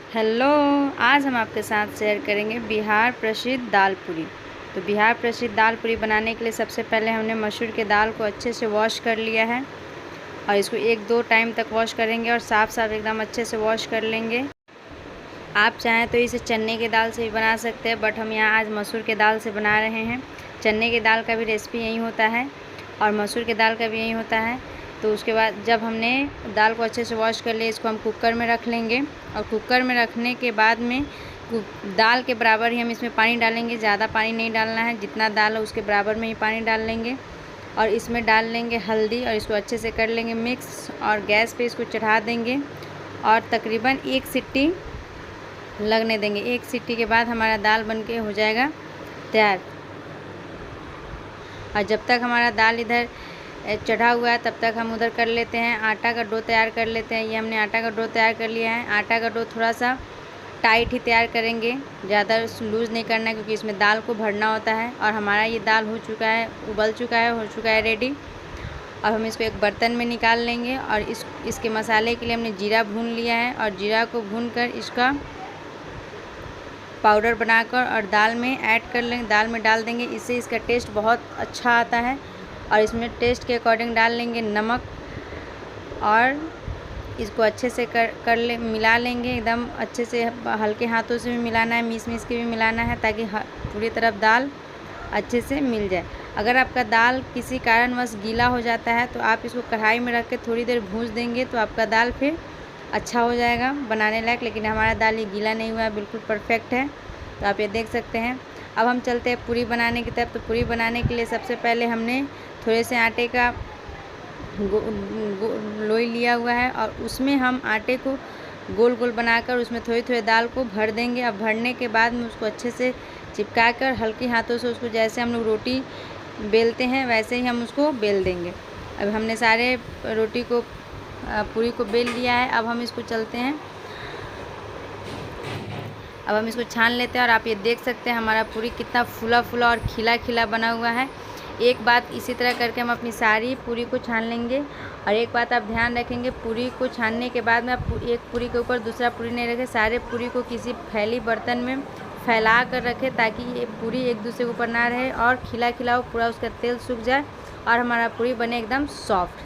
Hello. आज हम आपके साथ शेयर करेंगे बिहार प्रसिद्ध दाल पूरी। तो बिहार प्रसिद्ध दाल पूरी बनाने के लिए सबसे पहले हमने मसूर के दाल को अच्छे से वॉश कर लिया है और इसको 1-2 टाइम तक वॉश करेंगे और साफ़ एकदम अच्छे से वॉश कर लेंगे। आप चाहें तो इसे चने के दाल से भी बना सकते हैं, बट हम यहाँ आज मसूर के दाल से बना रहे हैं। चने के दाल का भी रेसिपी यही होता है और मसूर के दाल का भी यही होता है। तो उसके बाद जब हमने दाल को अच्छे से वॉश कर लिया, इसको हम कुकर में रख लेंगे और कुकर में रखने के बाद में दाल के बराबर ही हम इसमें पानी डालेंगे। ज़्यादा पानी नहीं डालना है, जितना दाल है उसके बराबर में ही पानी डाल लेंगे और इसमें डाल लेंगे हल्दी और इसको अच्छे से कर लेंगे मिक्स और गैस पे इसको चढ़ा देंगे और तकरीबन 1 सीटी लगने देंगे। 1 सीटी के बाद हमारा दाल बनके हो जाएगा तैयार। और जब तक हमारा दाल इधर चढ़ा हुआ है तब तक हम उधर कर लेते हैं आटा का डो तैयार कर लेते हैं। ये हमने आटा का डो तैयार कर लिया है। आटा का डो थोड़ा सा टाइट ही तैयार करेंगे, ज़्यादा लूज़ नहीं करना है क्योंकि इसमें दाल को भरना होता है। और हमारा ये दाल हो चुका है, उबल चुका है, हो चुका है रेडी। अब हम इसको एक बर्तन में निकाल लेंगे और इसके मसाले के लिए हमने जीरा भून लिया है और जीरा को भून कर इसका पाउडर बनाकर और दाल में ऐड कर लेंगे, दाल में डाल देंगे। इससे इसका टेस्ट बहुत अच्छा आता है। और इसमें टेस्ट के अकॉर्डिंग डाल लेंगे नमक और इसको अच्छे से मिला लेंगे एकदम अच्छे से। हल्के हाथों से भी मिलाना है, मीस के भी मिलाना है ताकि पूरी तरफ दाल अच्छे से मिल जाए। अगर आपका दाल किसी कारणवश गीला हो जाता है तो आप इसको कढ़ाई में रख के थोड़ी देर भूंज देंगे तो आपका दाल फिर अच्छा हो जाएगा बनाने लायक। लेकिन हमारा दाल ये गीला नहीं हुआ है, बिल्कुल परफेक्ट है। तो आप ये देख सकते हैं। अब हम चलते हैं पूरी बनाने की तरफ। तो पूरी बनाने के लिए सबसे पहले हमने थोड़े से आटे का लोई लिया हुआ है और उसमें हम आटे को गोल गोल बनाकर उसमें थोड़ी थोड़ी दाल को भर देंगे। अब भरने के बाद में उसको अच्छे से चिपका कर हल्के हाथों से उसको जैसे हम लोग रोटी बेलते हैं वैसे ही हम उसको बेल देंगे। अब हमने सारे रोटी को पूरी को बेल लिया है। अब हम इसको चलते हैं, अब हम इसको छान लेते हैं और आप ये देख सकते हैं हमारा पूरी कितना फूला फूला और खिला खिला बना हुआ है। एक बात इसी तरह करके हम अपनी सारी पूरी को छान लेंगे। और एक बात आप ध्यान रखेंगे, पूरी को छानने के बाद में आप एक पूरी के ऊपर दूसरा पूरी नहीं रखें, सारे पूरी को किसी फैली बर्तन में फैला कर रखें ताकि ये पूरी एक दूसरे के ऊपर ना रहे और खिला खिला पूरा उसका तेल सूख जाए और हमारा पूरी बने एकदम सॉफ्ट।